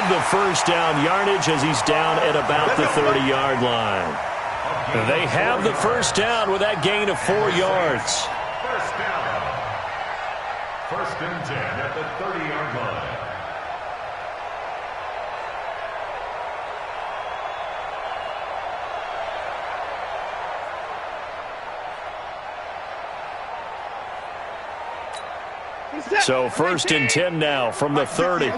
of the first down yardage as he's down at about the 30-yard line. They have the first down with that gain of 4 yards. First down. First and 10 at the 30-yard line. So first and 10 now from the 30.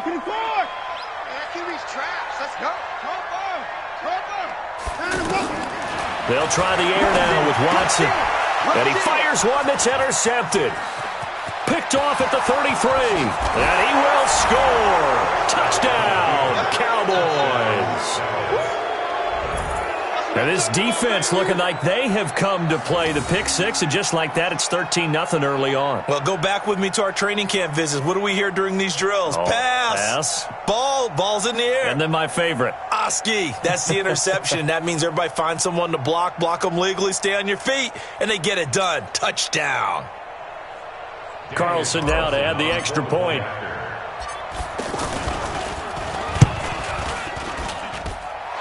They'll try the air now with Watson. And he fires one that's intercepted. Picked off at the 33. And he will score. Touchdown, Cowboys. Now this defense looking like they have come to play the pick six, and just like that, it's 13-0 early on. Well, go back with me to our training camp visits. What do we hear during these drills? Pass. Ball's in the air. And then my favorite. Oski. That's the interception. That means everybody finds someone to block them legally, stay on your feet, and they get it done. Touchdown. Carlson now to add the extra point.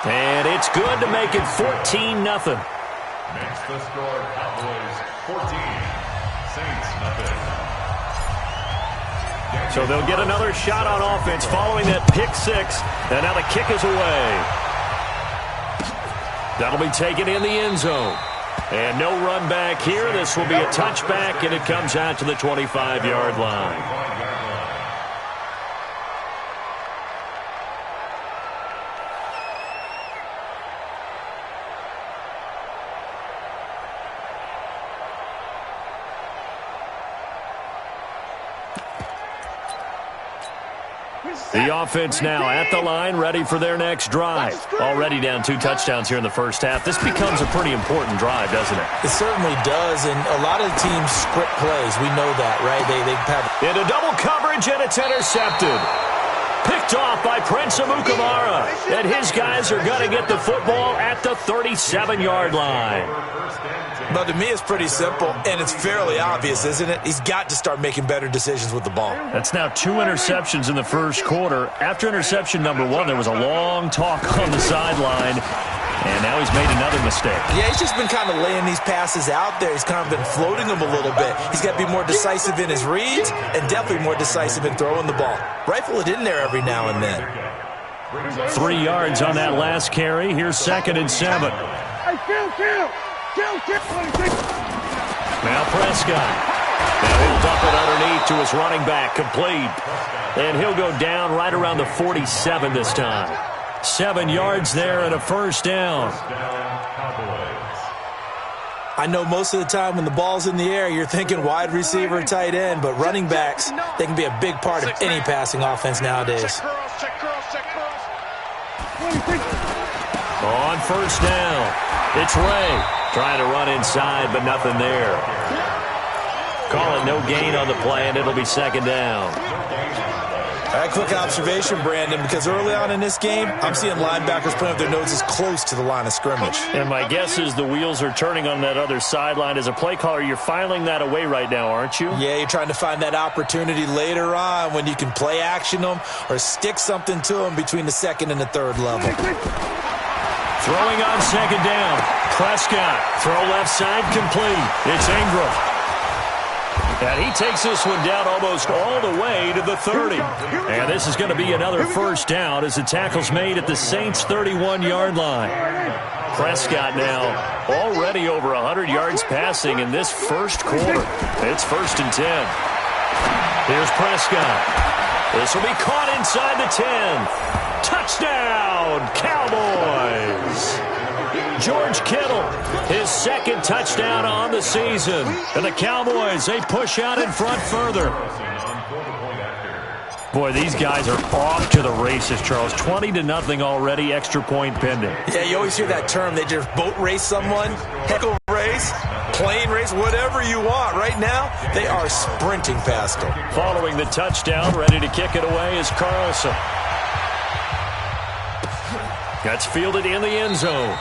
And it's good to make it 14-0. Makes the score Cowboys 14, Saints nothing. So they'll get another shot on offense following that pick six. And now the kick is away. That'll be taken in the end zone. And no run back here. This will be a touchback, and it comes out to the 25-yard line. The offense now at the line, ready for their next drive. Already down 2 touchdowns here in the first half. This becomes a pretty important drive, doesn't it? It certainly does, and a lot of teams script plays. We know that, right? They have into double coverage, and it's intercepted. Picked off by Prince Amukamara. And his guys are going to get the football at the 37-yard line. But to me, it's pretty simple, and it's fairly obvious, isn't it? He's got to start making better decisions with the ball. That's now 2 interceptions in the first quarter. After interception number 1, there was a long talk on the sideline, and now he's made another mistake. Yeah, he's just been kind of laying these passes out there. He's kind of been floating them a little bit. He's got to be more decisive in his reads and definitely more decisive in throwing the ball. Rifle it in there every now and then. 3 yards on that last carry. Here's 2nd and 7. Now Prescott. Now he'll dump it underneath to his running back, complete. And he'll go down right around the 47 this time. 7 yards there and a first down. I know most of the time when the ball's in the air, you're thinking wide receiver, tight end, but running backs, they can be a big part of any passing offense nowadays. On first down, it's Ray. Trying to run inside, but nothing there. Call it no gain on the play, and it'll be 2nd down. All right, quick observation, Brandon, because early on in this game, I'm seeing linebackers putting up their noses close to the line of scrimmage. And my guess is the wheels are turning on that other sideline. As a play caller, you're filing that away right now, aren't you? Yeah, you're trying to find that opportunity later on when you can play action them or stick something to them between the 2nd and the 3rd level. Throwing on 2nd down. Prescott, throw left side, complete. It's Ingram. And he takes this one down almost all the way to the 30. And this is going to be another first down as the tackle's made at the Saints' 31-yard line. Prescott now already over 100 yards passing in this first quarter. It's 1st and 10. Here's Prescott. This will be caught inside the 10. Touchdown, Cowboys! George Kittle, his 2nd touchdown on the season. And the Cowboys, they push out in front further. Boy, these guys are off to the races, Charles. 20-0 already, extra point pending. Yeah, you always hear that term. They just boat race someone, heckle race, plane race, whatever you want. Right now, they are sprinting past them. Following the touchdown, ready to kick it away is Carlson. That's fielded in the end zone.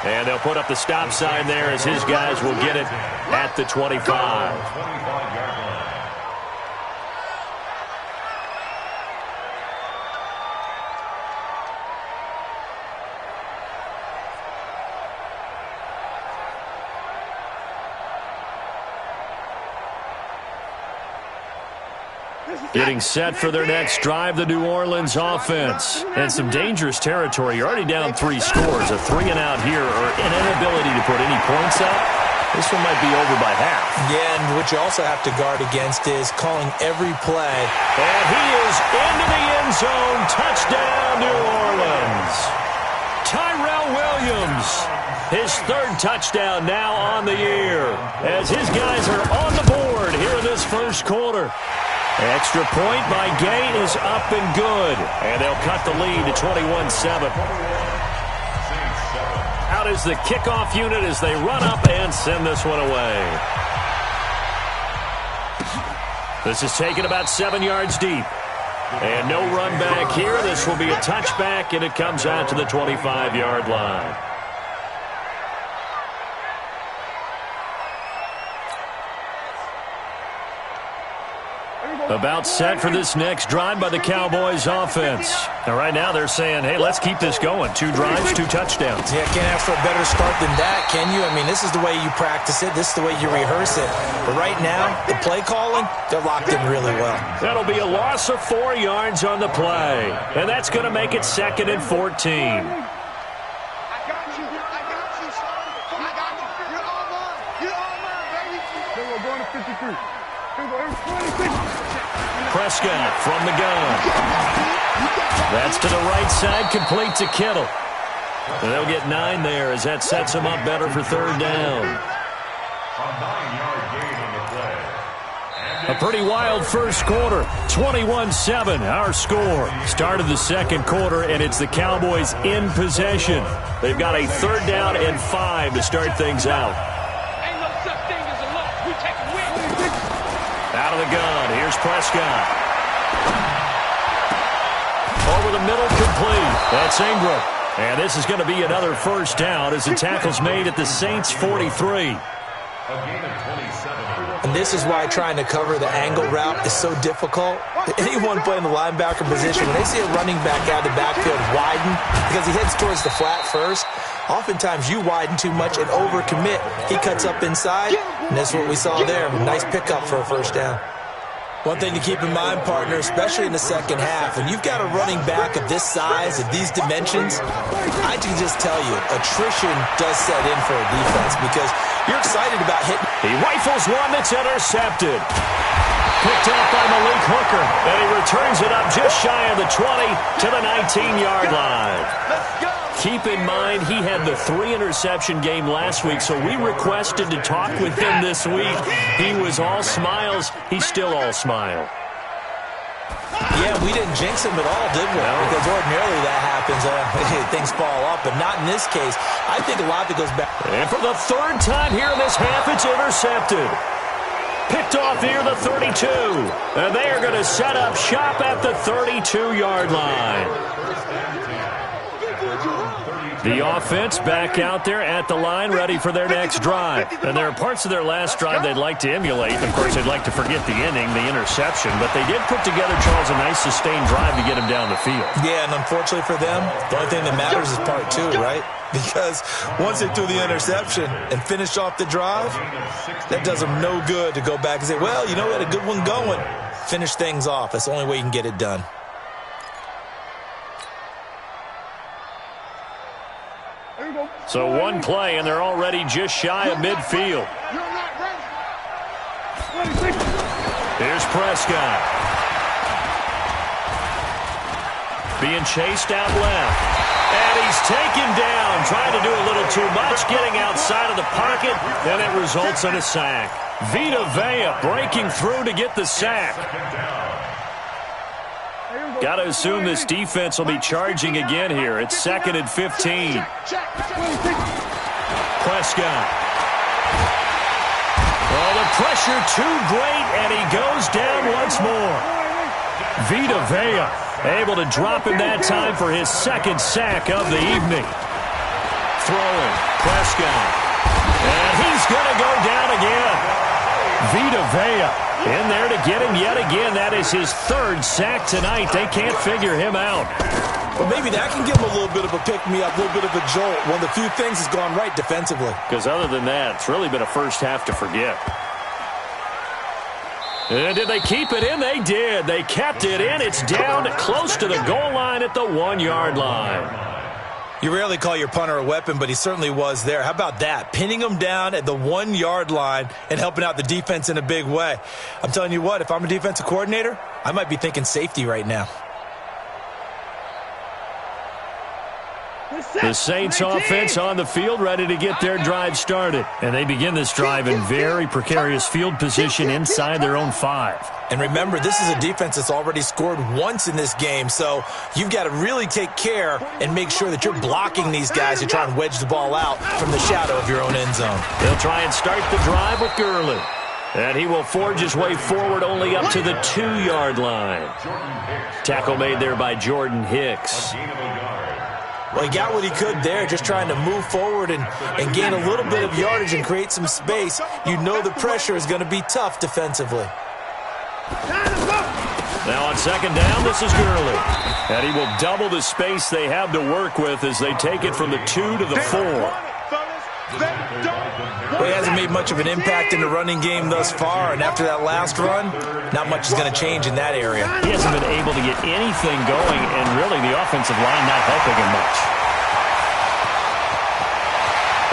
And they'll put up the stop sign there as his guys will get it at the 25. Getting set for their next drive, the New Orleans offense. And some dangerous territory. You're already down 3 scores. A 3-and-out here or an inability to put any points up. This one might be over by half. Yeah, and what you also have to guard against is calling every play. And he is into the end zone. Touchdown, New Orleans. Tyrell Williams, his 3rd touchdown now on the year, as his guys are on the board here in this first quarter. Extra point by Gay is up and good, and they'll cut the lead to 21-7. Out is the kickoff unit as they run up and send this one away. This is taken about 7 yards deep. And no run back here. This will be a touchback, and it comes out to the 25-yard line. About set for this next drive by the Cowboys offense. Now, right now they're saying, hey, let's keep this going. 2 drives, 2 touchdowns. Yeah, can't ask for a better start than that, can you? I mean, this is the way you practice it. This is the way you rehearse it. But right now, the play calling, they're locked in really well. That'll be a loss of 4 yards on the play. And that's going to make it 2nd and 14. Prescott from the gun. That's to the right side, complete to Kittle. And they'll get 9 there as that sets them up better for 3rd down. A 9-yard gain on the play. A pretty wild first quarter. 21-7, our score. Start of the second quarter, and it's the Cowboys in possession. They've got a 3rd down and 5 to start things out. Out of the gun, here's Prescott. Over the middle, complete. That's Ingram. And this is going to be another 1st down as the tackle's made at the Saints' 43. And this is why trying to cover the angle route is so difficult. Anyone playing the linebacker position, when they see a running back out of the backfield widen because he heads towards the flat first, oftentimes you widen too much and overcommit. He cuts up inside, and that's what we saw there. Nice pickup for a 1st down. One thing to keep in mind, partner, especially in the second half, when you've got a running back of this size, of these dimensions, I can just tell you, attrition does set in for a defense because you're excited about hitting. He rifles one that's intercepted. Picked off by Malik Hooker, and he returns it up just shy of the 20 to the 19-yard line. Keep in mind, he had the 3-interception game last week, so we requested to talk with him this week. He was all smiles. He's still all smile. Yeah, we didn't jinx him at all, did we? No. Because ordinarily that happens. Things fall off, but not in this case. I think a lot of it goes back. And for the 3rd time here in this half, it's intercepted. Picked off here, the 32. And they are going to set up shop at the 32-yard line. The offense back out there at the line, ready for their next drive. And there are parts of their last drive they'd like to emulate. Of course, they'd like to forget the inning, the interception. But they did put together, Charles, a nice sustained drive to get him down the field. Yeah, and unfortunately for them, the only thing that matters is part 2, right? Because once they threw the interception and finished off the drive, that does them no good to go back and say, well, you know, we had a good one going. Finish things off. That's the only way you can get it done. So one play, and they're already just shy of midfield. Here's Prescott. Being chased out left. And he's taken down, trying to do a little too much, getting outside of the pocket, and it results in a sack. Vita Vea breaking through to get the sack. Got to assume this defense will be charging again here. It's 2nd and 15. Prescott. Oh, the pressure too great, and he goes down once more. Vita Vea able to drop him that time for his 2nd sack of the evening. Throwing. Prescott. And he's going to go down again. Vita Vea in there to get him yet again. That is his 3rd sack tonight. They can't figure him out. Well, maybe that can give him a little bit of a pick-me-up, a little bit of a jolt. One of the few things has gone right defensively. Because other than that, it's really been a first half to forget. And did they keep it in? They did. They kept it in. It's down close to the goal line at the 1-yard line. You rarely call your punter a weapon, but he certainly was there. How about that? Pinning him down at the 1-yard line and helping out the defense in a big way. I'm telling you what, if I'm a defensive coordinator, I might be thinking safety right now. The Saints offense on the field, ready to get their drive started. And they begin this drive in very precarious field position inside their own 5. And remember, this is a defense that's already scored once in this game, so you've got to really take care and make sure that you're blocking these guys to try and wedge the ball out from the shadow of your own end zone. They'll try and start the drive with Gurley. And he will forge his way forward only up to the 2-yard line. Tackle made there by Jordan Hicks. Well, he got what he could there, just trying to move forward and gain a little bit of yardage and create some space. You know the pressure is going to be tough defensively. Now on second down, this is Gurley. And he will double the space they have to work with as they take it from the 2 to the 4. Well, he hasn't made much of an impact in the running game thus far, and after that last run, not much is going to change in that area. He hasn't been able to get anything going, and really the offensive line not helping him much.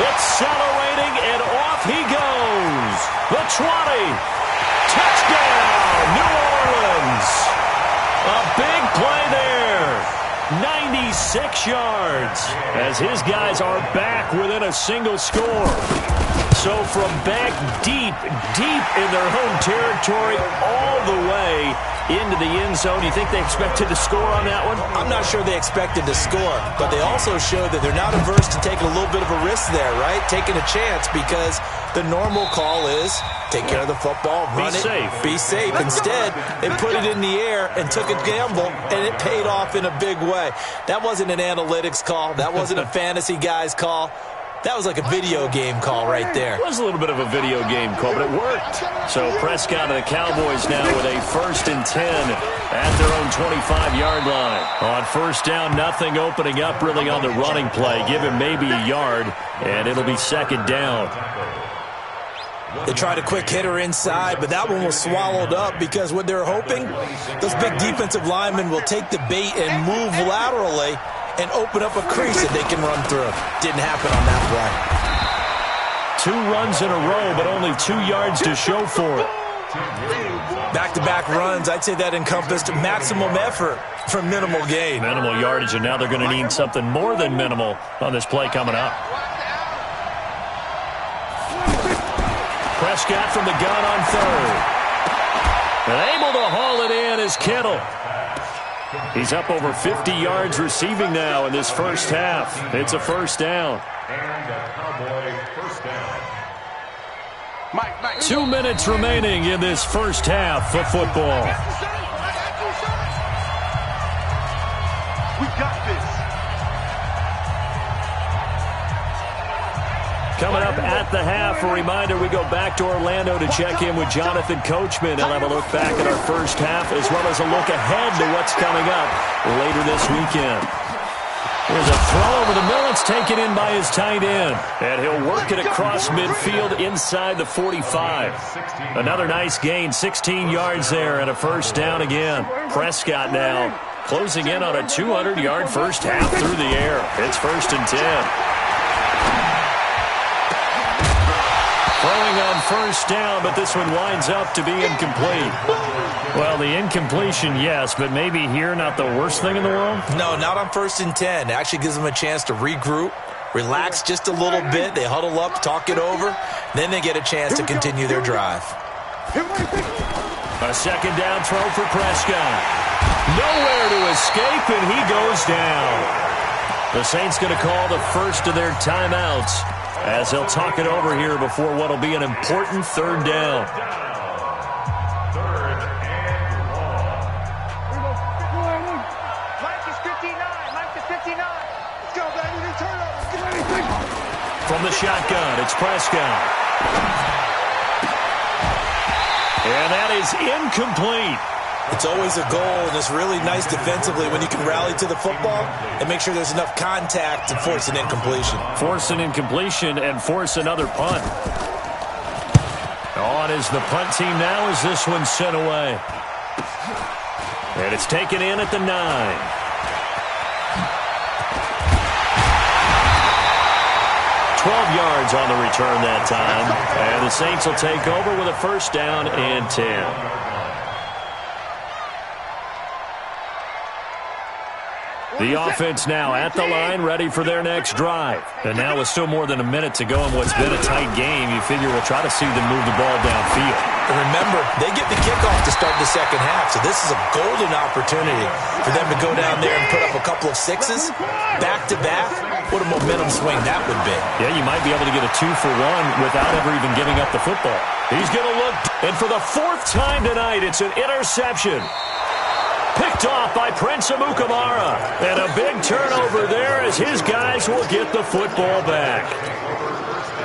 Accelerating, and off he goes. The 20. Touchdown, New Orleans. A big play there. 96 yards as his guys are back within a single score. So from back deep in their home territory all the way into the end zone, you think they expected to score on that one? I'm not sure they expected to score, but they also showed that they're not averse to taking a little bit of a risk there, right? Taking a chance, because the normal call is take care of the football, run it, be safe. Instead, they put it in the air and took a gamble, and it paid off in a big way. That wasn't an analytics call. That wasn't a fantasy guy's call. That was like a video game call right there. It was a little bit of a video game call, but it worked. So Prescott and the Cowboys now with a 1st and 10 at their own 25-yard line. On first down, nothing opening up really on the running play. Give him maybe a yard, and it'll be second down. They tried a quick hitter inside, but that one was swallowed up because what they're hoping, those big defensive linemen will take the bait and move laterally and open up a crease that they can run through. Didn't happen on that play. 2 runs in a row, but only 2 yards to show for it. Back-to-back runs, I'd say that encompassed maximum effort for minimal gain. Minimal yardage, and now they're going to need something more than minimal on this play coming up. Prescott from the gun on 3rd. And able to haul it in is Kittle. He's up over 50 yards receiving now in this first half. It's a first down. And a Cowboy first down. 2 minutes remaining in this first half of football. We got this. Coming up at the half, a reminder, we go back to Orlando to check in with Jonathan Coachman. He'll have a look back at our first half as well as a look ahead to what's coming up later this weekend. There's a throw over the middle. It's taken in by his tight end. And he'll work it across midfield inside the 45. Another nice gain, 16 yards there and a first down again. Prescott now closing in on a 200-yard first half through the air. It's 1st and 10. Throwing on first down, but this one winds up to be incomplete. Well, the incompletion, yes, but maybe here not the worst thing in the world? No, not on 1st and 10. It actually gives them a chance to regroup, relax just a little bit. They huddle up, talk it over. Then they get a chance to continue their drive. A second down throw for Prescott. Nowhere to escape, and he goes down. The Saints going to call the first of their timeouts as they'll talk it over here before what will be an important 3rd down. 3rd and long. Mike is 59. Mike is 59. Let's go, baby. Turnovers. Get anything. From the shotgun, it's Prescott. And that is incomplete. It's always a goal, and it's really nice defensively when you can rally to the football and make sure there's enough contact to force an incompletion. Force an incompletion and force another punt. On is the punt team now as this one's sent away. And it's taken in at the 9. 12 yards on the return that time. And the Saints will take over with a first down and 10. The offense now at the line, ready for their next drive. And now with still more than a minute to go in what's been a tight game, you figure we'll try to see them move the ball downfield. And remember, they get the kickoff to start the second half, so this is a golden opportunity for them to go down there and put up a couple of sixes back-to-back. What a momentum swing that would be. Yeah, you might be able to get a 2-for-1 without ever even giving up the football. He's going to look, and for the 4th time tonight, it's an interception. Picked off by Prince Amukamara. And a big turnover there as his guys will get the football back.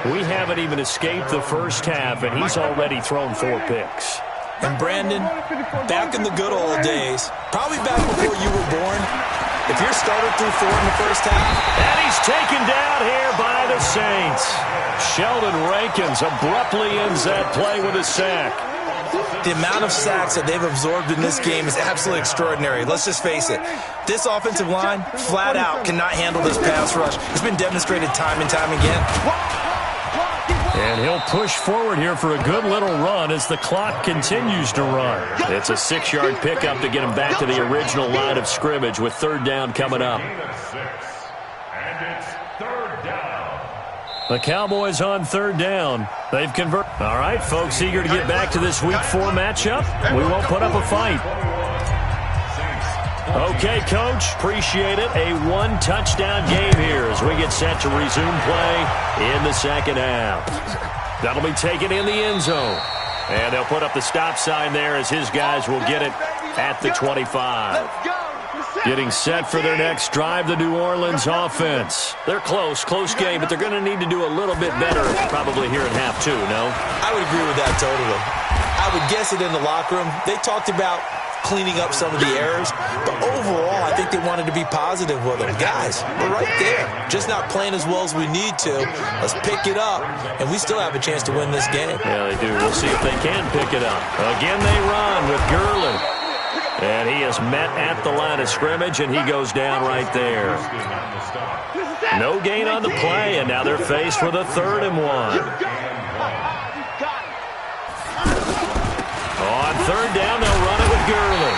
We haven't even escaped the first half, and he's already thrown 4 picks. And Brandon, back in the good old days, probably back before you were born, if your starter threw 4 in the first half. And he's taken down here by the Saints. Sheldon Rankins abruptly ends that play with a sack. The amount of sacks that they've absorbed in this game is absolutely extraordinary. Let's just face it. This offensive line, flat out, cannot handle this pass rush. It's been demonstrated time and time again. And he'll push forward here for a good little run as the clock continues to run. It's a 6-yard pickup to get him back to the original line of scrimmage with 3rd down coming up. And it's 3rd down. The Cowboys on 3rd down. They've converted. All right, folks, eager to get back to this Week 4 matchup. We won't put up a fight. Okay, Coach, appreciate it. A 1-touchdown game here as we get set to resume play in the second half. That'll be taken in the end zone. And they'll put up the stop sign there as his guys will get it at the 25. Getting set for their next drive, the New Orleans offense. They're close game, but they're going to need to do a little bit better probably here in half 2, no? I would agree with that totally. I would guess it in the locker room. They talked about cleaning up some of the errors, but overall, I think they wanted to be positive with them. Guys, we're right there. Just not playing as well as we need to. Let's pick it up, and we still have a chance to win this game. Yeah, they do. We'll see if they can pick it up. Again, they run with Gurley. And he is met at the line of scrimmage, and he goes down right there. No gain on the play, and now they're faced with a 3rd and 1. On 3rd down, they'll run it with Gurley.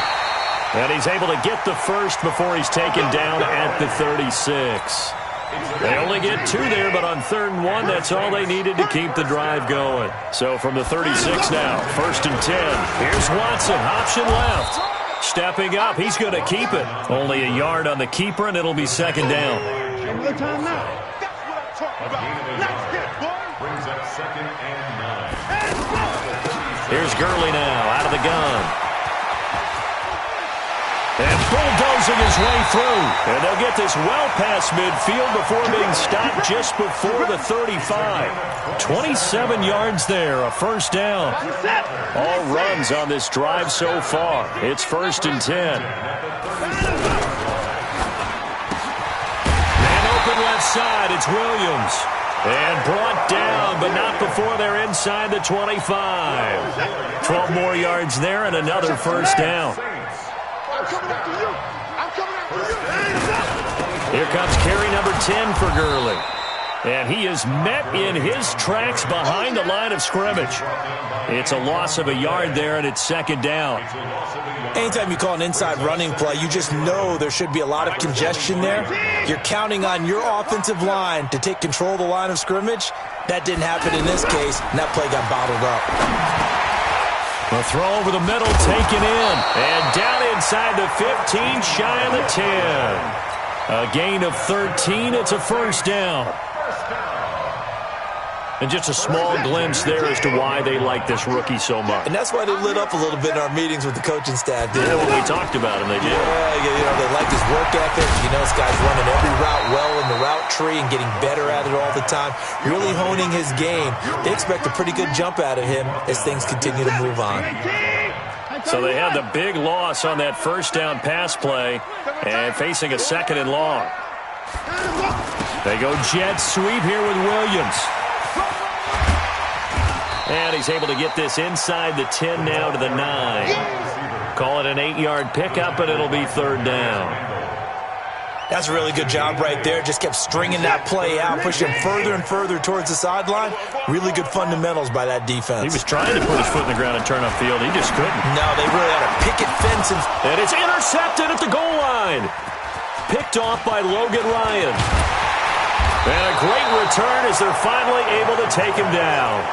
And he's able to get the first before he's taken down at the 36. They only get 2 there, but on 3rd and 1, that's all they needed to keep the drive going. So from the 36 now, 1st and 10. Here's Watson, option left. Stepping up, he's going to keep it. Only a yard on the keeper, and it'll be 2nd down. Brings up 2nd and 9. Here's Gurley now, out of the gun. And bulldozing his way through. And they'll get this well past midfield before being stopped just before the 35. 27 yards there, a 1st down. All runs on this drive so far. It's 1st and 10. Man open left side, it's Williams. And brought down, but not before they're inside the 25. 12 more yards there and another 1st down. Here comes carry number 10 for Gurley. And he is met in his tracks behind the line of scrimmage. It's a loss of a yard there, and it's 2nd down. Anytime you call an inside running play, you just know there should be a lot of congestion there. You're counting on your offensive line to take control of the line of scrimmage. That didn't happen in this case, and that play got bottled up. A throw over the middle, taken in. And down inside the 15, shy of the 10. A gain of 13. It's a 1st down. And just a small glimpse there as to why they like this rookie so much. And that's why they lit up a little bit in our meetings with the coaching staff. Yeah, when we talked about him, they did. Yeah, they like his work ethic. This guy's running every route well in the route tree and getting better at it all the time. Really honing his game. They expect a pretty good jump out of him as things continue to move on. So they had the big loss on that 1st down pass play and facing a 2nd and long. They go jet sweep here with Williams. And he's able to get this inside the 10 now to the 9. Call it an 8-yard pickup, and it'll be 3rd down. That's a really good job right there. Just kept stringing that play out, pushing him further and further towards the sideline. Really good fundamentals by that defense. He was trying to put his foot in the ground and turn upfield. He just couldn't. No, they really had a picket fence. And it's intercepted at the goal line. Picked off by Logan Ryan. And a great return as they're finally able to take him down.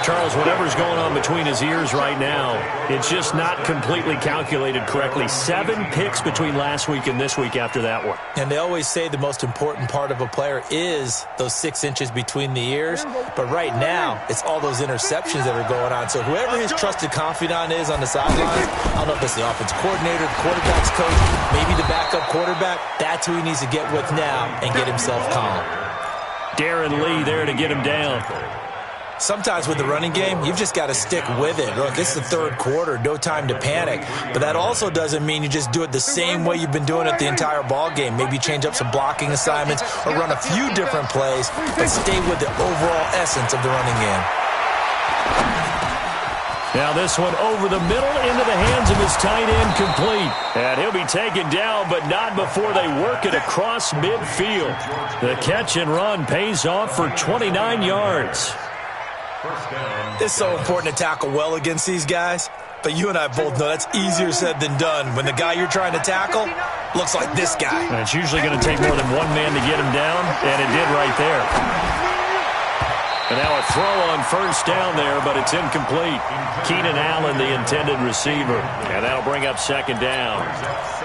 Charles, whatever's going on between his ears right now, it's just not completely calculated correctly. 7 picks between last week and this week after that one. And they always say the most important part of a player is those 6 inches between the ears. But right now, it's all those interceptions that are going on. So whoever his trusted confidant is on the sidelines, I don't know if it's the offense coordinator, the quarterback's coach, maybe the backup quarterback, that's who he needs to get with now and get himself calm. Darren Lee there to get him down. Sometimes with the running game, you've just got to stick with it. Look, it's the 3rd quarter, no time to panic. But that also doesn't mean you just do it the same way you've been doing it the entire ball game. Maybe change up some blocking assignments or run a few different plays, but stay with the overall essence of the running game. Now this one over the middle into the hands of his tight end, complete. And he'll be taken down, but not before they work it across midfield. The catch and run pays off for 29 yards. It's so important to tackle well against these guys, but you and I both know that's easier said than done when the guy you're trying to tackle looks like this guy. And it's usually going to take more than one man to get him down, and it did right there. And now a throw on 1st down there, but it's incomplete. Keenan Allen, the intended receiver, and that'll bring up 2nd down.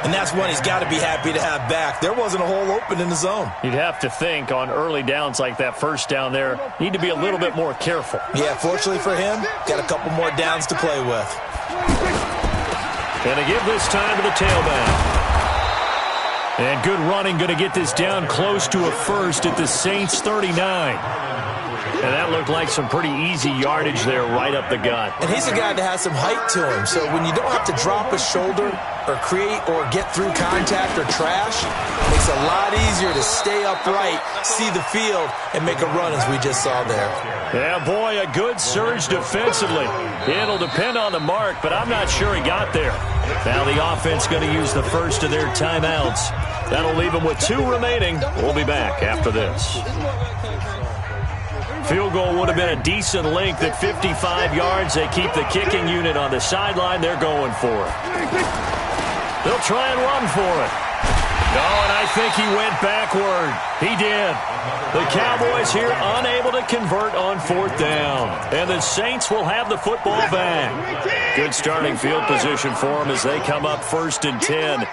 And that's one he's got to be happy to have back. There wasn't a hole open in the zone. You'd have to think on early downs like that 1st down there, need to be a little bit more careful. Yeah, fortunately for him, got a couple more downs to play with. Going to give this time to the tailback. And good running, going to get this down close to a 1st at the Saints 39. And that looked like some pretty easy yardage there right up the gut. And he's a guy that has some height to him. So when you don't have to drop a shoulder or create or get through contact or trash, it makes it a lot easier to stay upright, see the field, and make a run as we just saw there. Yeah, boy, a good surge defensively. It'll depend on the mark, but I'm not sure he got there. Now the offense going to use the first of their timeouts. That'll leave them with 2 remaining. We'll be back after this. Field goal would have been a decent length at 55 yards. They keep the kicking unit on the sideline. They're going for it. They'll try and run for it. No, and I think he went backward. He did. The Cowboys here unable to convert on 4th down. And the Saints will have the football back. Good starting field position for them as they come up 1st and 10.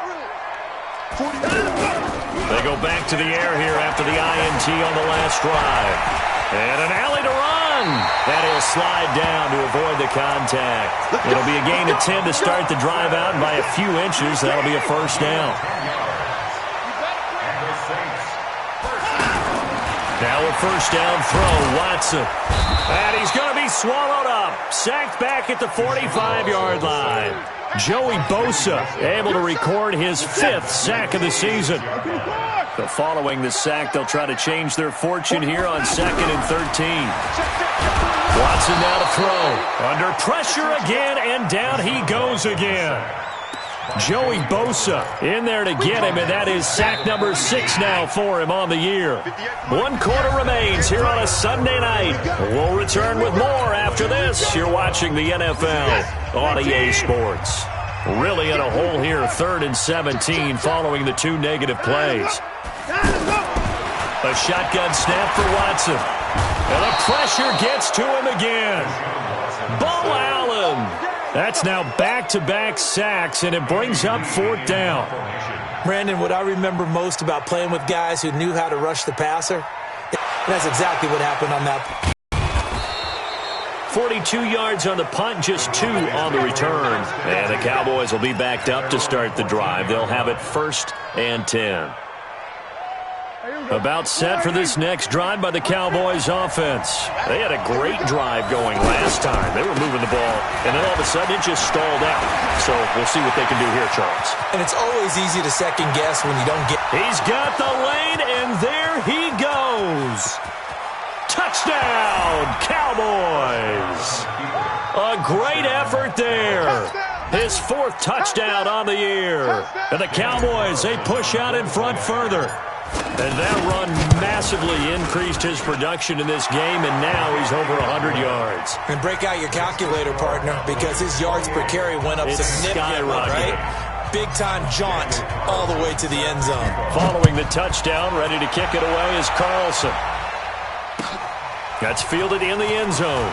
They go back to the air here after the INT on the last drive. And an alley to run. And he'll slide down to avoid the contact. It'll be a gain of 10 to start the drive out, and by a few inches, that'll be a 1st down. Now a 1st down throw, Watson. And he's going to be swallowed up. Sacked back at the 45-yard line. Joey Bosa able to record his 5th sack of the season. So following the sack, they'll try to change their fortune here on 2nd and 13. Watson now to throw. Under pressure again, and down he goes again. Joey Bosa in there to get him, and that is sack number 6 now for him on the year. 1 quarter remains here on a Sunday night. We'll return with more after this. You're watching the NFL on EA Sports. Really in a hole here, 3rd and 17 following the 2 negative plays. A shotgun snap for Watson. And the pressure gets to him again. Bo Allen. That's now back-to-back sacks, and it brings up 4th down. Brandon, what I remember most about playing with guys who knew how to rush the passer, that's exactly what happened on that. 42 yards on the punt, just 2 on the return. And the Cowboys will be backed up to start the drive. They'll have it 1st and 10. About set for this next drive by the Cowboys offense. They had a great drive going last time. They were moving the ball, and then all of a sudden it just stalled out. So we'll see what they can do here, Charles. And it's always easy to second guess when you don't get... He's got the lane, and there he goes. Touchdown, Cowboys! A great effort there. His 4th touchdown on the year. And the Cowboys, they push out in front further. And that run massively increased his production in this game, and now he's over 100 yards. And break out your calculator, partner, because his yards per carry went up significantly, right? Big-time jaunt all the way to the end zone. Following the touchdown, ready to kick it away is Carlson. That's fielded in the end zone.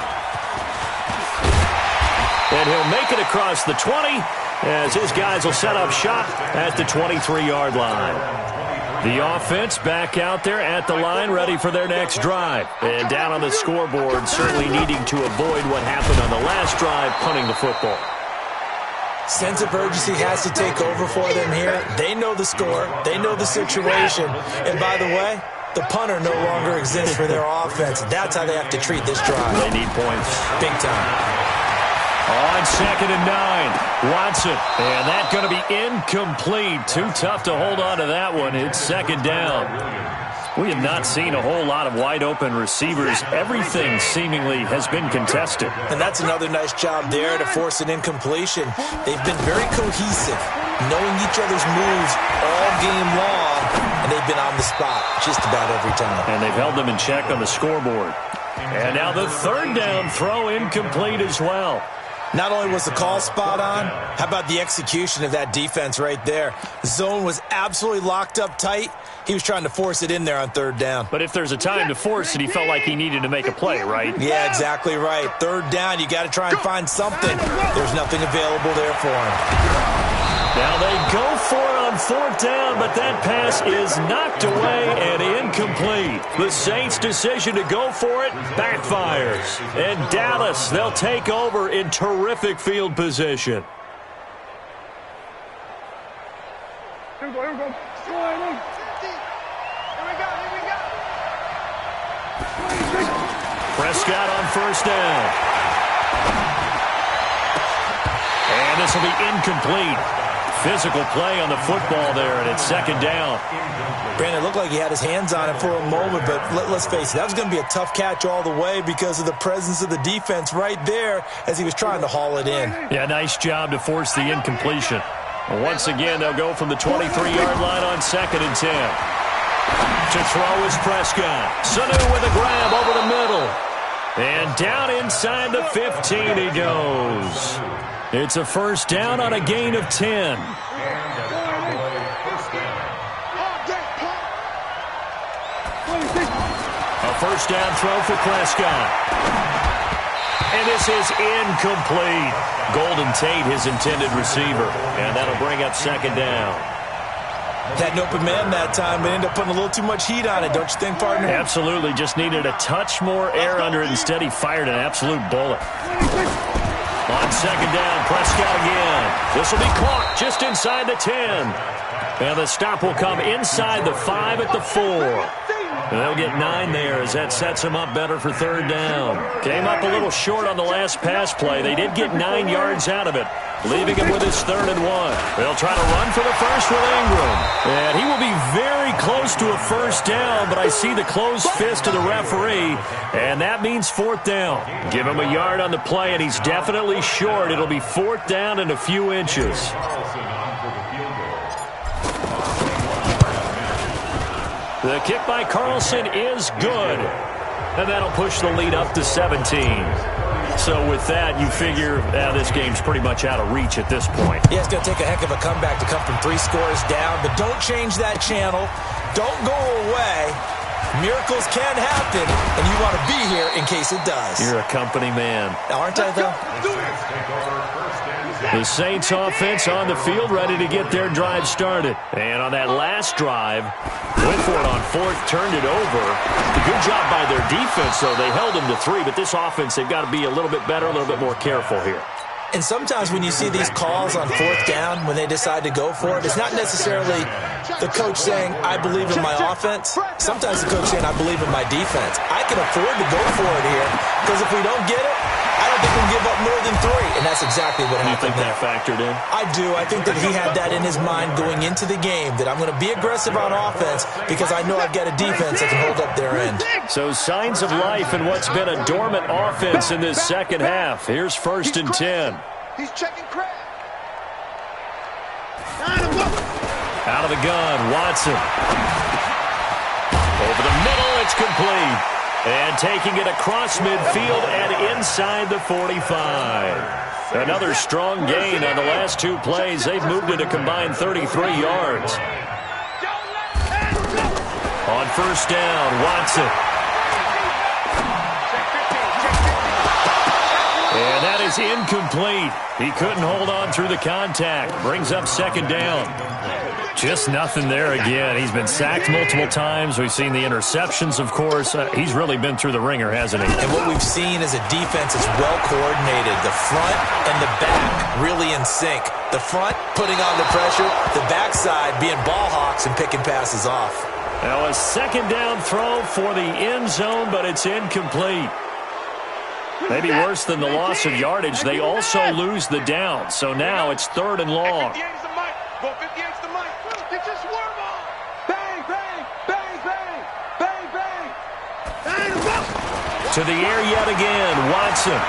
And he'll make it across the 20 as his guys will set up shop at the 23-yard line. The offense back out there at the line, ready for their next drive. And down on the scoreboard, certainly needing to avoid what happened on the last drive, punting the football. Sense of urgency has to take over for them here. They know the score. They know the situation. And by the way, the punter no longer exists for their offense. That's how they have to treat this drive. They need points. Big time. On 2nd and 9, Watson. And that's going to be incomplete. Too tough to hold on to that one. It's 2nd down. We have not seen a whole lot of wide-open receivers. Everything seemingly has been contested. And that's another nice job there to force an incompletion. They've been very cohesive, knowing each other's moves all game long, and they've been on the spot just about every time. And they've held them in check on the scoreboard. And now the 3rd down throw incomplete as well. Not only was the call spot on, how about the execution of that defense right there? The zone was absolutely locked up tight. He was trying to force it in there on 3rd down. But if there's a time to force it, he felt like he needed to make a play, right? Yeah, exactly right. 3rd down, you got to try and find something. There's nothing available there for him. Now they go for it on 4th down, but that pass is knocked away and incomplete. The Saints' decision to go for it backfires. And Dallas, they'll take over in terrific field position. Here we go. Here we go. Prescott on 1st down. And this will be incomplete. Physical play on the football there, and it's 2nd down. Brandon, it looked like he had his hands on it for a moment, but let's face it, that was going to be a tough catch all the way because of the presence of the defense right there as he was trying to haul it in. Yeah, nice job to force the incompletion. Once again, they'll go from the 23-yard line on 2nd and 10. To throw is Prescott. Sanu with a grab over the middle. And down inside the 15 he goes. It's a 1st down on a gain of 10. A 1st down throw for Prescott. And this is incomplete. Golden Tate, his intended receiver. And that'll bring up 2nd down. Had an open man that time, but ended up putting a little too much heat on it, don't you think, partner? Absolutely. Just needed a touch more air under it. Instead, he fired an absolute bullet. On 2nd down, Prescott again. This will be caught just inside the 10. And the stop will come inside the 5 at the 4. And they'll get 9 there as that sets him up better for 3rd down. Came up a little short on the last pass play. They did get 9 yards out of it, leaving him with his 3rd and 1. They'll try to run for the first with Ingram. And he will be very close to a 1st down, but I see the closed fist of the referee, and that means 4th down. Give him a yard on the play, and he's definitely short. It'll be 4th down and a few inches. The kick by Carlson is good. And that'll push the lead up to 17. So with that, you figure this game's pretty much out of reach at this point. Yeah, it's going to take a heck of a comeback to come from 3 scores down. But don't change that channel. Don't go away. Miracles can happen, and you want to be here in case it does. You're a company man. Aren't I, though? The Saints offense on the field, ready to get their drive started. And on that last drive, went for it on 4th, turned it over. A good job by their defense, though. They held them to 3, but this offense, they've got to be a little bit better, a little bit more careful here. And sometimes when you see these calls on 4th down, when they decide to go for it, it's not necessarily the coach saying, I believe in my offense. Sometimes the coach saying, I believe in my defense. I can afford to go for it here, because if we don't get it, I don't don't think we'll give up more than 3. And that's exactly what happened there. You think that factored in? I do. I think that he had that in his mind going into the game, that I'm going to be aggressive on offense because I know I've got a defense that can hold up their end. So signs of life in what's been a dormant offense in this second half. Here's 1st and 10. He's checking crab. Out of the gun, Watson. Over the middle, it's complete. And taking it across midfield and inside the 45. Another strong gain on the last 2 plays. They've moved it a combined 33 yards. On 1st down, Watson. And that is incomplete. He couldn't hold on through the contact. Brings up 2nd down. Just nothing there again. He's been sacked multiple times. We've seen the interceptions, of course. He's really been through the ringer, hasn't he? And what we've seen is a defense that's well coordinated. The front and the back really in sync. The front putting on the pressure. The backside being ball hawks and picking passes off. Now a 2nd down throw for the end zone, but it's incomplete. Maybe worse than the loss of yardage, they also lose the down. So now it's 3rd and long. To the air yet again, Watson.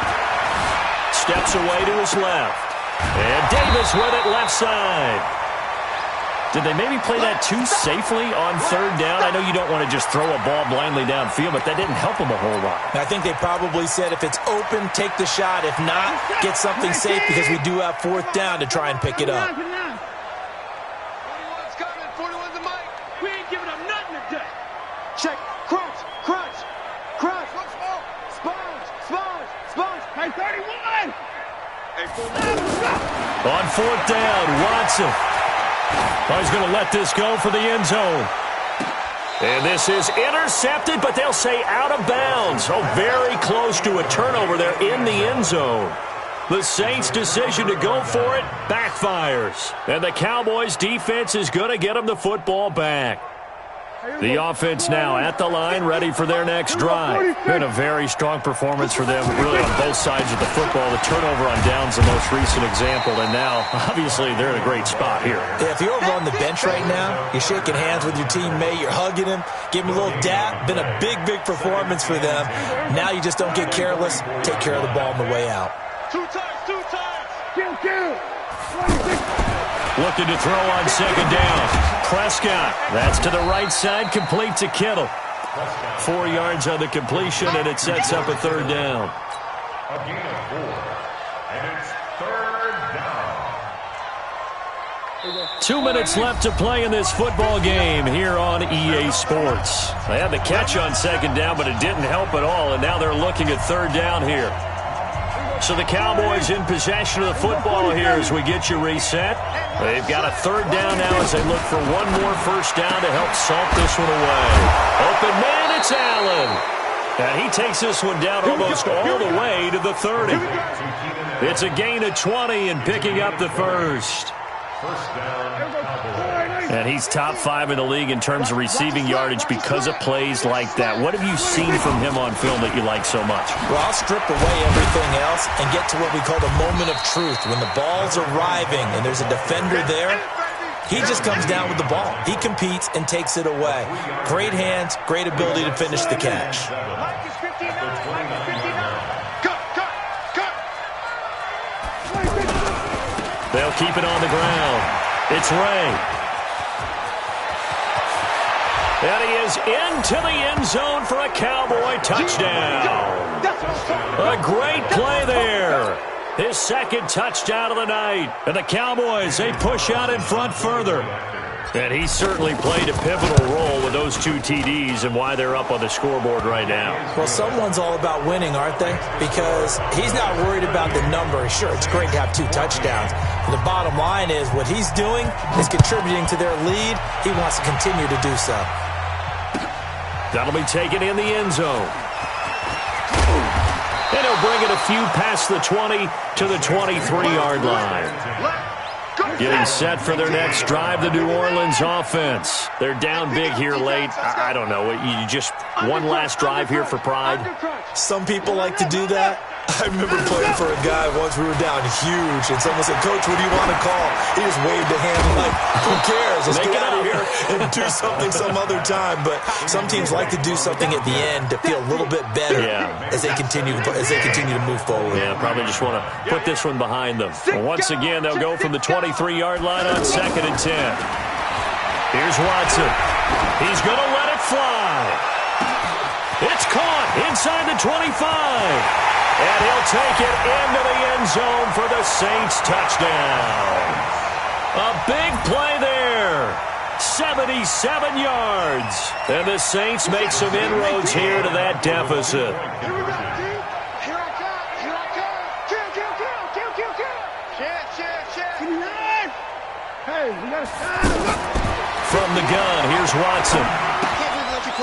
Steps away to his left. And Davis with it left side. Did they maybe play that too safely on 3rd down? I know you don't want to just throw a ball blindly downfield, but that didn't help them a whole lot. I think they probably said if it's open, take the shot. If not, get something safe because we do have 4th down to try and pick it up. 41's coming. 41's the mic. We ain't giving up nothing today. Check. Crunch. Crunch. Crunch. Sponge. Hey, 31. On 4th down, Watson. He's going to let this go for the end zone. And this is intercepted, but they'll say out of bounds. Oh, very close to a turnover there in the end zone. The Saints' decision to go for it backfires. And the Cowboys' defense is going to get them the football back. The offense now at the line, ready for their next drive. Been a very strong performance for them, really on both sides of the football. The turnover on down's the most recent example, and now, obviously, they're in a great spot here. Yeah, if you're over on the bench right now, you're shaking hands with your teammate, you're hugging him, give him a little dap. Been a big, big performance for them. Now you just don't get careless. Take care of the ball on the way out. 2 times. Kill. Looking to throw on 2nd down. Prescott, that's to the right side, complete to Kittle. 4 yards on the completion, and it sets up a 3rd down. A gain of 4, and it's 3rd down. 2 minutes left to play in this football game here on EA Sports. They had the catch on 2nd down, but it didn't help at all, and now they're looking at 3rd down here. So the Cowboys in possession of the football here as we get you reset. They've got a 3rd down now as they look for one more 1st down to help salt this one away. Open man, it's Allen. And he takes this one down almost all the way to the 30. It's a gain of 20 and picking up the 1st. 1st down, Cowboys. And he's top 5 in the league in terms of receiving yardage because of plays like that. What have you seen from him on film that you like so much? Well, I'll strip away everything else and get to what we call the moment of truth. When the ball's arriving and there's a defender there, he just comes down with the ball. He competes and takes it away. Great hands, great ability to finish the catch. They'll keep it on the ground. It's Ray. And he is into the end zone for a Cowboy touchdown. A great play there. His 2nd touchdown of the night. And the Cowboys, they push out in front further. And he certainly played a pivotal role with those 2 TDs and why they're up on the scoreboard right now. Well, someone's all about winning, aren't they? Because he's not worried about the number. Sure, it's great to have 2 touchdowns. But the bottom line is what he's doing is contributing to their lead. He wants to continue to do so. That'll be taken in the end zone. And he'll bring it a few past the 20 to the 23-yard line. Getting set for their next drive, the New Orleans offense. They're down big here late. I don't know. You just one last drive here for pride? Some people like to do that. I remember playing for a guy once. We were down huge, and someone said, "Coach, what do you want to call?" He just waved a hand like, "Who cares? Let's get out of here and do something some other time." But some teams like to do something at the end to feel a little bit better as they continue to move forward. Yeah, probably just want to put this one behind them. Once again, they'll go from the 23-yard line on 2nd and 10. Here's Watson. He's going to let it fly. It's caught inside the 25. And he'll take it into the end zone for the Saints touchdown. A big play there. 77 yards. And the Saints make some inroads here to that deficit. Here we go, team. Here I come. Here I come. Kill. Check. Hey, we got to stop. From the gun, here's Watson.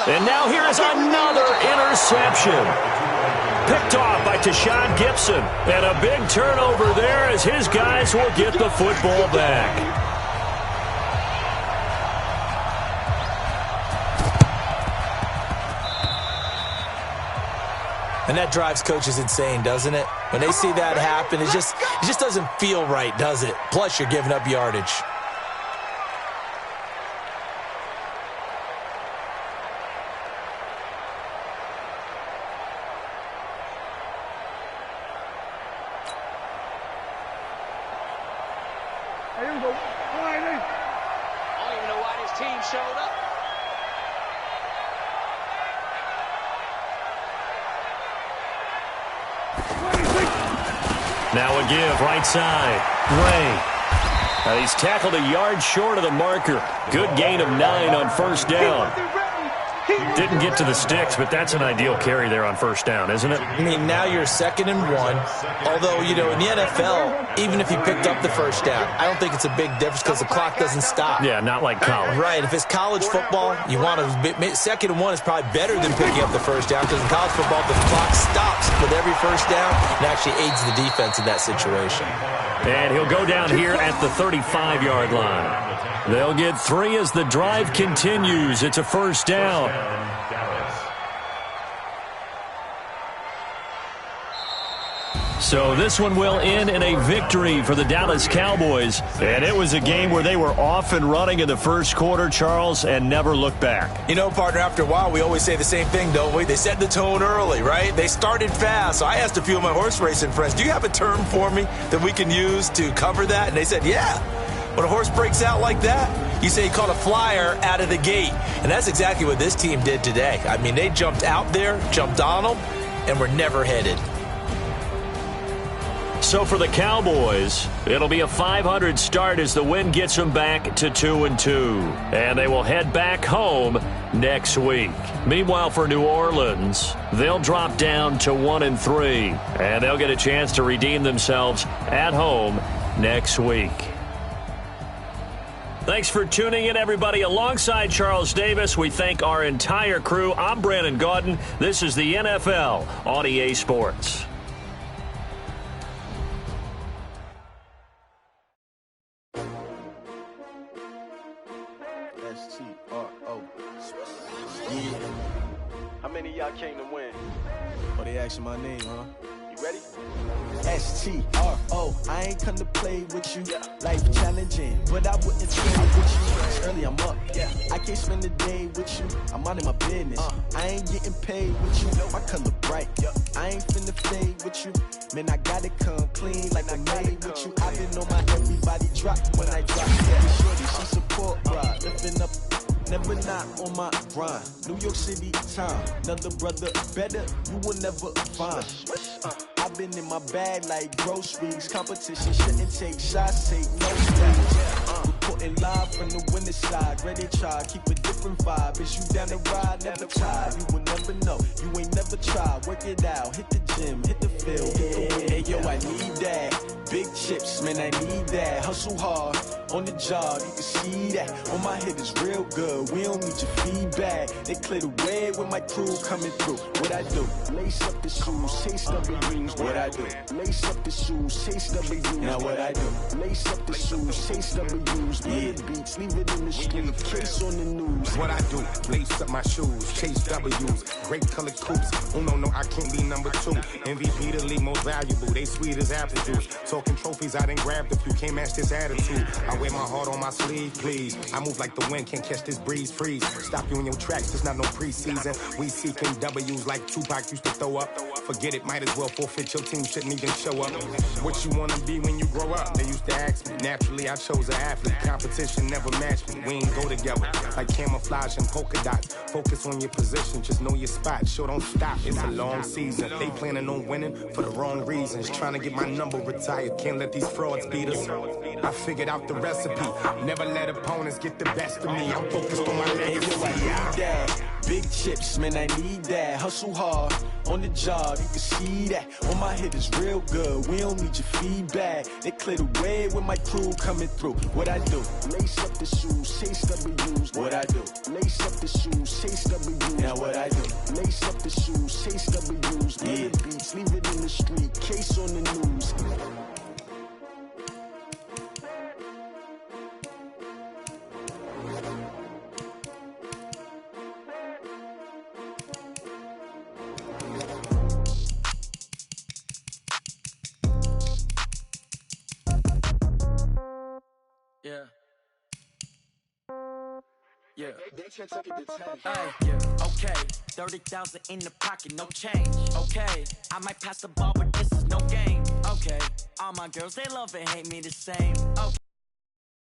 And now here is another interception. Picked off by Tashawn Gibson. And a big turnover there as his guys will get the football back. And that drives coaches insane, doesn't it? When they see that happen, it just doesn't feel right, does it? Plus, you're giving up yardage. Here we go. I don't even know why this team showed up. Now a give, right side. Ray. He's tackled a yard short of the marker. Good gain of 9 on first down. Didn't get to the sticks, but that's an ideal carry there on first down, isn't it? I mean, now you're 2nd and 1. Although, you know, in the NFL, even if you picked up the first down, I don't think it's a big difference because the clock doesn't stop. Yeah, not like college. Right. If it's college football, you want to 2nd and 1 is probably better than picking up the first down because in college football, the clock stops with every first down and actually aids the defense in that situation. And he'll go down here at the 35-yard line. They'll get 3 as the drive continues. It's a first down. So this one will end in a victory for the Dallas Cowboys. And it was a game where they were off and running in the first quarter, Charles, and never looked back. You know, partner, after a while, we always say the same thing, don't we? They set the tone early, right? They started fast. So I asked a few of my horse racing friends, do you have a term for me that we can use to cover that? And they said, yeah. When a horse breaks out like that, you say he caught a flyer out of the gate. And that's exactly what this team did today. I mean, they jumped out there, jumped on them, and were never headed. So for the Cowboys, it'll be a .500 start as the win gets them back to 2-2. And they will head back home next week. Meanwhile, for New Orleans, they'll drop down to 1-3. And they'll get a chance to redeem themselves at home next week. Thanks for tuning in, everybody. Alongside Charles Davis, we thank our entire crew. I'm Brandon Gaudin. This is the NFL on EA Sports. How many of y'all came to win? Oh, they asking my name, huh? You ready? S-T-R-O, I ain't come to play with you. Life challenging, but I wouldn't trade with you. It's early, I'm up. I can't spend the day with you. I'm minding my business. I ain't getting paid with you. My color bright. I ain't finna fade with you. Man, I gotta come clean like I made with you. I've been on my everybody drop when I drop. Shorty, she support ride. Lifting up. Never not on my grind. New York City time. Another brother better, you will never find. I've been in my bag like groceries. Competition shouldn't take shots, take no stage. Reporting live from the winner's side. Ready to try, keep a different vibe. Is you down the ride, never tired. You will never know, you ain't never tried. Work it out, hit the gym, hit the field. Hey yo, I need that. Big chips, man, I need that. Hustle hard, on the job, you can see that. On my head is real good, we don't need your feedback. bad. They clear the way with my crew coming through. What I do? Lace up the shoes, chase W's. What I do? Lace up the shoes, chase W's. Now what I do? Lace up the shoes, chase W's. Mid beats, leave it in the street, case on the news. What I do? Lace up my shoes, chase W's. Great colored coops. Oh no, I can't be number 2. MVP the league most valuable. They sweet as apple juice. Talking trophies, I done grabbed a few. Can't match this attitude. I wear my heart on my sleeve, please. I move like the wind, can't catch this breeze. Freeze. Stop you in your tracks. There's not no preseason. We seeking W's like Tupac used to throw up. Forget it, might as well forfeit. Your team shouldn't even show up. What you wanna be when you grow up? They used to ask me. Naturally, I chose an athlete. Competition never matched me. We ain't go together like camouflage and polka dots. Focus on your position, just know your spot. Sure, don't stop. It's a long season. They planning on winning for the wrong reasons. Trying to get my number retired. Can't let these frauds beat us. I figured out the recipe. Never let opponents get the best of me. I'm focused on my legacy. I need that. Big chips, man, I need that. Hustle hard on the job, you can see that. On my hit is real good. We don't need your feedback. They clear the way with my crew coming through. What I do? Lace up the shoes, chase W's. What I do? Lace up the shoes, chase W's. Now what I do? Lace up the shoes, chase W's. Yeah. Beats, leave it in the street, case on the news. Yeah. Yeah. Okay. 30,000 in the pocket, no change. Okay. I might pass the ball, but this is no game. Okay. All my girls, they love and hate me the same. Okay.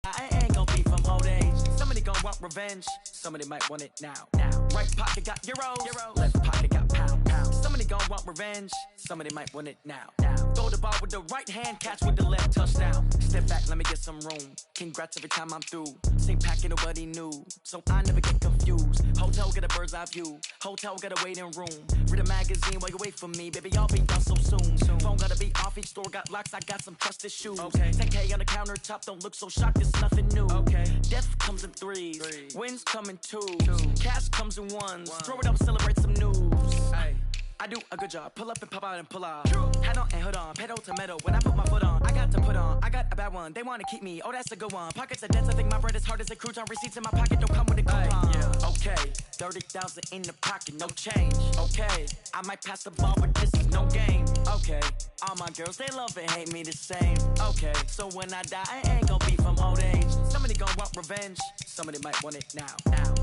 I ain't gon' be from old age. Somebody gon' want revenge. Somebody might want it now. Right pocket got euros. Left pocket got pound. Somebody gon' want revenge. Somebody might want it now. Throw the ball with the right hand, catch with the left, touchdown. Step back, let me get some room. Congrats every time I'm through. Same packet, nobody knew, so I never get confused. Hotel got a bird's eye view. Hotel got a waiting room. Read a magazine while you wait for me, baby. I'll be done so soon. Phone gotta be off, each store got locks. I got some trusted shoes. Okay. 10K on the countertop, don't look so shocked. It's nothing new. Okay. Death comes in threes. Wins come in twos. Cash comes in ones. Throw it up, celebrate some news. Ay. I do a good job. Pull up and pop out and pull out. Head on and hood on. Pedal to metal. When I put my foot on, I got to put on. I got a bad one. They want to keep me. Oh, that's a good one. Pockets are dense. I think my bread is hard as a crouton. Receipts in my pocket don't come with a coupon. Yeah. Okay. 30,000 in the pocket. No change. Okay. I might pass the ball, but this is no game. Okay. All my girls, they love and hate me the same. Okay. So when I die, I ain't gonna be from old age. Somebody gonna want revenge. Somebody might want it now.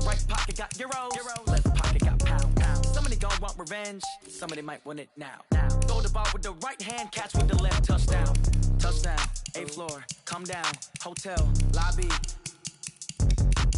Right pocket got euros. Left pocket got pound. Somebody gon' want revenge. Somebody might want it now. Throw the ball with the right hand, catch with the left, touchdown. Touchdown, 8th floor, come down. Hotel, lobby.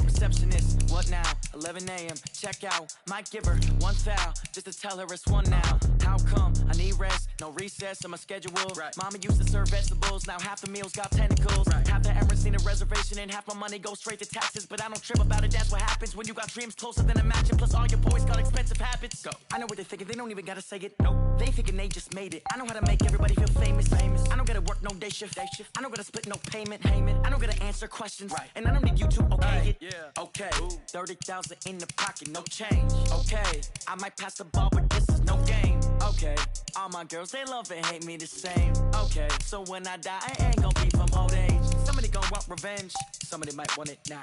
Receptionist, what now? 11 a.m., check out. Might give her one foul, just to tell her it's one now. How come? I need rest, no recess on my schedule. Right. Mama used to serve vegetables, now half the meals got tentacles. Right. Half the errands need a reservation and half my money goes straight to taxes. But I don't trip about it, that's what happens when you got dreams closer than a mansion. Plus all your boys got expensive habits. Go. I know what they're thinking, they don't even gotta say it. Nope. They thinking they just made it. I know how to make everybody feel famous. I don't gotta work no day shift. I don't gotta split no payment. I don't gotta answer questions. Right. And I don't need you to okay it. Yeah. Okay. 30,000 in the pocket, no change. Okay. I might pass the ball, but this is no game. Okay. All my girls, they love and hate me the same. Okay. So when I die, I ain't gonna be from old age. Somebody gon' want revenge. Somebody might want it now.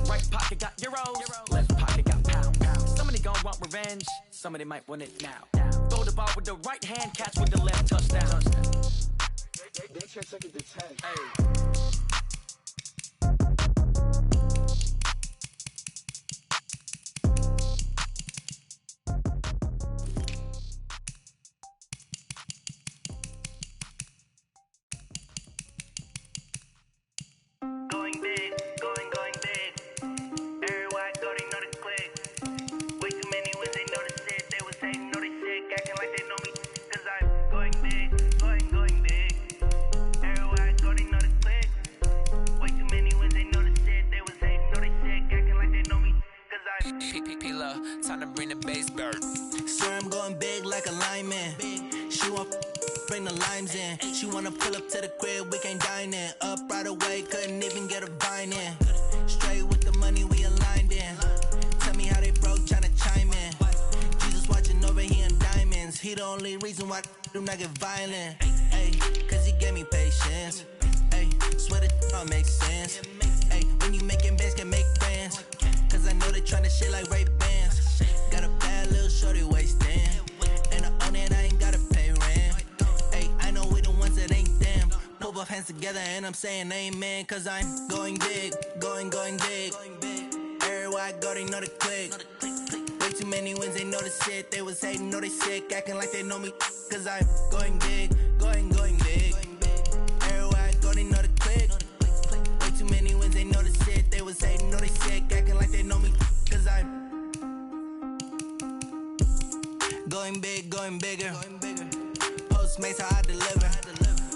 Right pocket got euros. Left pocket got pound. Somebody gon' want revenge. Somebody might want it now. Throw the ball with the right hand, catch with the left, touchdown. They can't take it to 10. Hey. Time to bring the bass bird. Sir, I'm going big like a lineman. She want bring the limes in. She wanna pull up to the crib, we can't dine in. Up right away, couldn't even get a vine in. Straight with the money we aligned in. Tell me how they broke, he the only reason why I do not get violent. Ay, cause he gave me patience. Ay, swear that all makes sense. Ay, when you making bands, can make friends. Cause I know they tryna shit like Ray-Bans. Got a bad little shorty wasting. And I own it, I ain't gotta pay rent. Ay, I know we the ones that ain't them. Put both hands together and I'm saying amen. Cause I'm going big, going big. Everywhere I go, they know the click. Way too many wins, they know the shit. They was hating, know they sick, acting like they know me. Cause I'm going big, going big. Everywhere I go, they know the click. Way too many wins, they know the shit. They was hating, know they sick, acting like they know me. Cause I'm going big, going bigger. Postmates, how I deliver.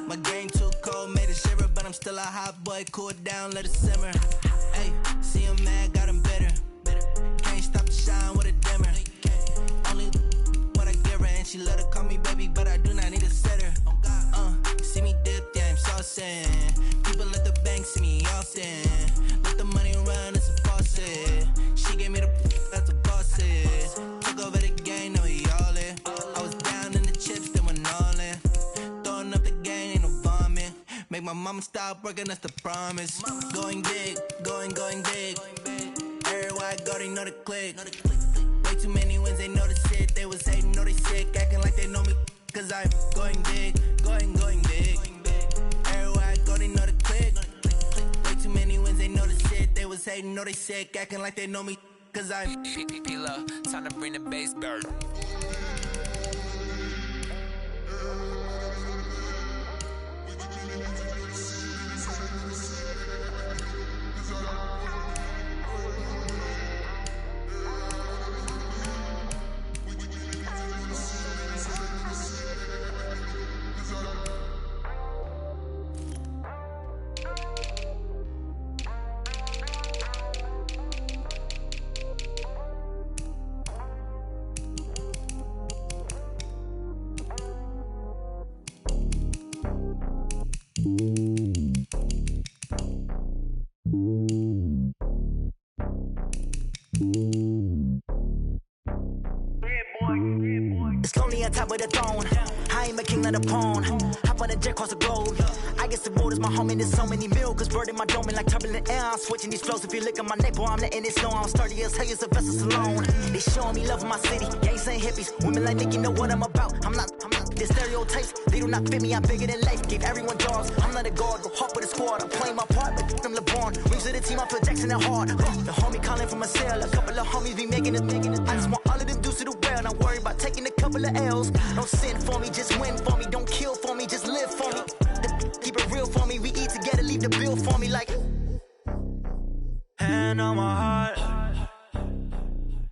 My game too cold, made it shiver. But I'm still a hot boy, cool it down, let it simmer. Hey, see him mad, got him bitter. Can't stop the shine with a dimmer. Only what I give her, and she let her call me baby, but I do not need a sitter. See me dip, yeah, I'm saucing. People at the bank see me often. Let the money run, it's a faucet. She gave me the that's a boss is. Took over the game, now we all in. I was down in the chips, then went all in. Throwing up the game, ain't no vomit. Make my mama stop working, that's the promise. Going big, going big. Everywhere I go, they know the click. Way too many wins, they know the shit. They was hating, know they sick, acting like they know me. Cause I'm going big, going big. Everywhere I go, they know the click. Way too many wins, they know the shit. They was hating, know they sick, acting like they know me. Cause I'm P-Lo, time to bring the bass bird. It's lonely on top of the throne. I ain't a king, not a pawn. Hop on a jet across the globe. I guess the road is my home and there's so many milkers birding my dome and like turbulent air. I'm switching these flows. If you look at my neck, boy, I'm letting it snow. I'm sturdy as hell, a vessel alone. They showing me love in my city. Gangs ain't hippies. Women like Nicky know what I'm about. I'm not the stereotypes. They do not fit me. I'm bigger than life. Gave everyone jobs. I'm not a guard. Go hop with a squad. I'm playing my part, but them LeBron. Rings to the team. I feel Jackson and hard. The homie calling from a cell. A couple of homies be making it. I just want all of them dudes to the well. Not worry about taking a couple of L's. Don't sin for me, just win for me. Don't kill for me, just live for me. Keep it real for me. We eat together, leave the bill for me like. Hand on my heart,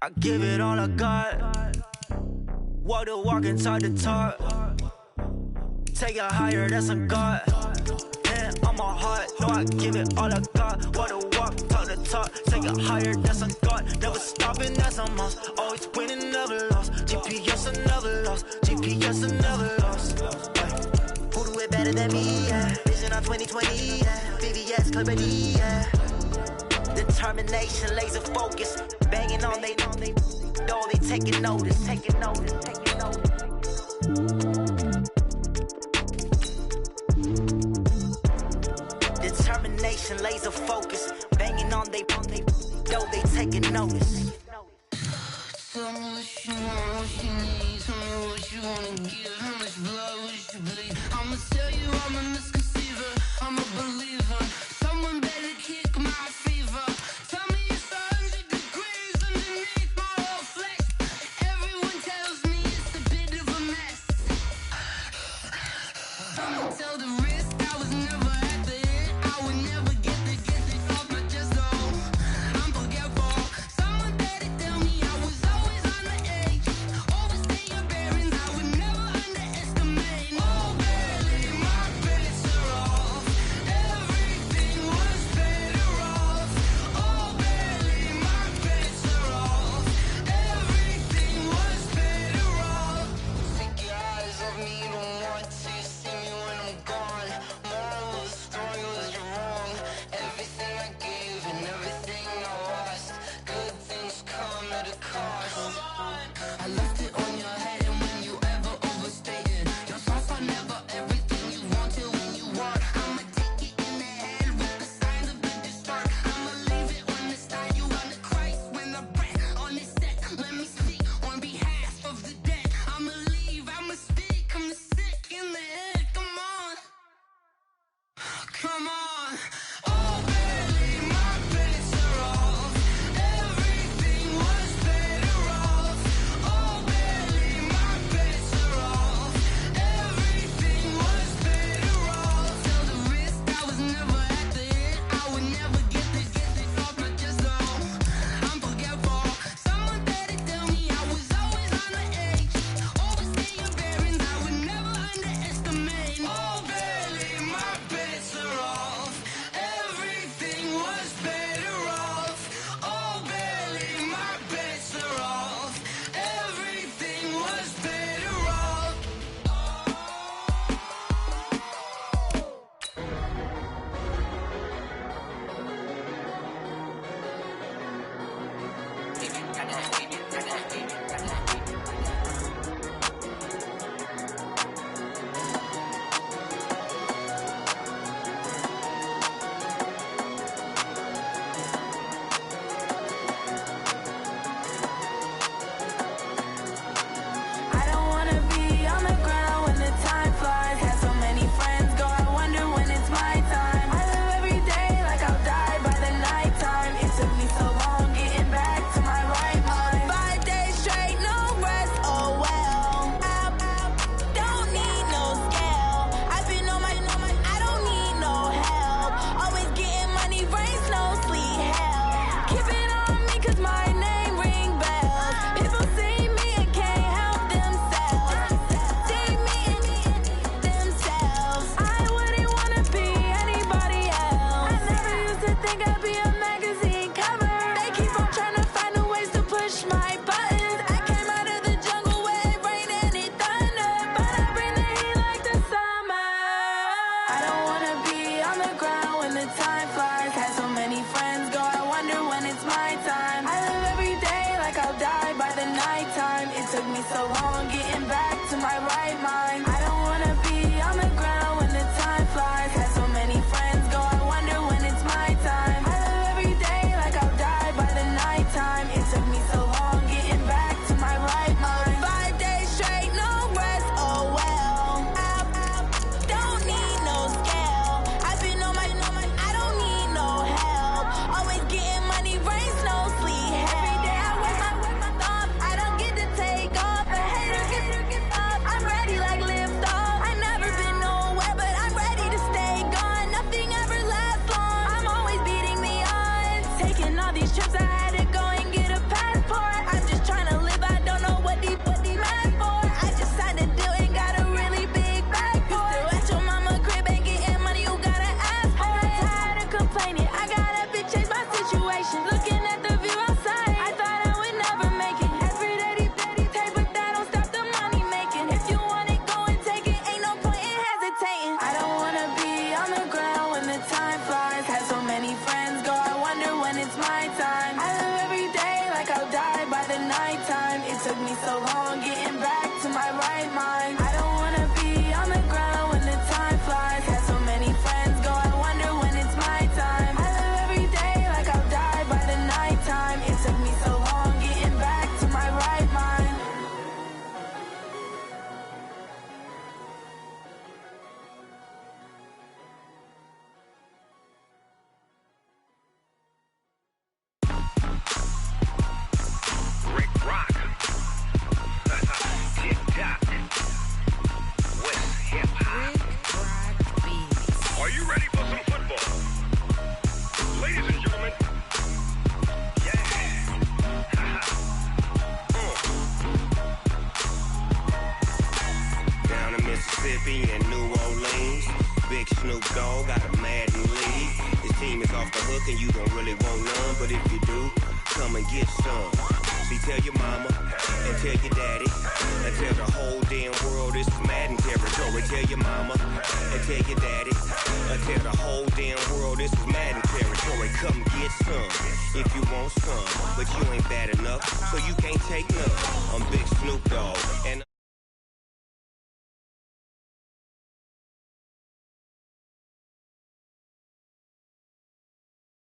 I give it all I got. Walk the walk and talk the talk. Take it higher, that's a God. Hand on my heart, no, I give it all I got. Walk the walk, talk the talk. Take it higher, that's a God. Never stopping, that's a must. Always winning, never lost. GPS, I never lost. GPS, I never lost. Who do it better than me? Yeah. Vision on 2020. Yeah. VVS, Clippity. Yeah. Determination, laser focus. Banging on they know they taking notice. Taking notice. Taking notice. Determination, laser focus. Banging on they taking notice. Tell me what you want, what you need. Tell me what you wanna give. How much blood would you bleed? I'ma tell you I'm a misconceiver. I'm a believer. Someone better kick my fever. Tell me it's 100 degrees underneath my whole flesh. Everyone tells me it's a bit of a mess. I'ma tell the risk I was never at the end. I would never get it off my chest though. I'm forgetful. Someone better tell me I was always on the edge. Overstay your bearings, I would never underestimate. Oh, barely, my bets are off. Everything was better off. Oh, barely, my bets are off. Everything was better off. Take your eyes off me, don't want to see me when I'm gone. Moral of the story was you're wrong. Everything I gave and everything I lost. Good things come at a cost. I left it on your head, and when you ever mountains. I came out of the jungle where it rained and it thundered, but I bring the heat like the summer. I don't wanna be on the ground when the time flies. Had so many friends go, I wonder when it's my time. I live every day like I'll die by the nighttime. It took me so long getting back to my right mind. I don't wanna be on the ground when the time flies. Had so many friends go, I wonder when it's my time. I live every day like I'll die by the nighttime. It took me so long getting back to my right mind. 5 days straight, no rest, oh well. Don't need no scale. I've been on my, I don't need no help. Always getting money, rain, snow, sleet. Every day I work my thumb. I don't get to take off. A hater get up. I'm ready like lift off. I never been nowhere, but I'm ready to stay gone. Nothing ever lasts long. I'm always beating the odds. Taking all these trips, I had to go and get a passport. I'm just trying to live. I don't know what these mad for. I just signed a deal and got a really big bag for it. Still at your mama crib and getting money, you gotta ask for it. Tired of complaining, I got up and changed my situation. Looking at the view outside, I thought I would never make it. Every day they take, but that don't stop the money making. If you want it, go and take it. Ain't no point in hesitating. I don't wanna be on the ground when the time flies. Had so many friends go, I wonder when it's my time. I live every day like I'll die by the nighttime. It took me so long getting back to my right mind. I don't wanna be on the ground when the time flies. Had so many friends go, I wonder when it's my time. I live every day like I'll die by the nighttime. It took me so long getting back to my right mind. Rick Rock. Tick-tock. West hip-hop. Are you ready for some football? Ladies and gentlemen. Yeah. Down in Mississippi and New Orleans, Big Snoop Dogg got a Madden league. His team is off the hook and you don't really want none, but if you do, come and get some. See, tell your mama and tell your daddy and tell the whole damn world this is Madden territory. Tell your mama and tell your daddy and tell the whole damn world this is Madden territory. Come get some if you want some, but you ain't bad enough, so you can't take none. I'm Big Snoop Dogg and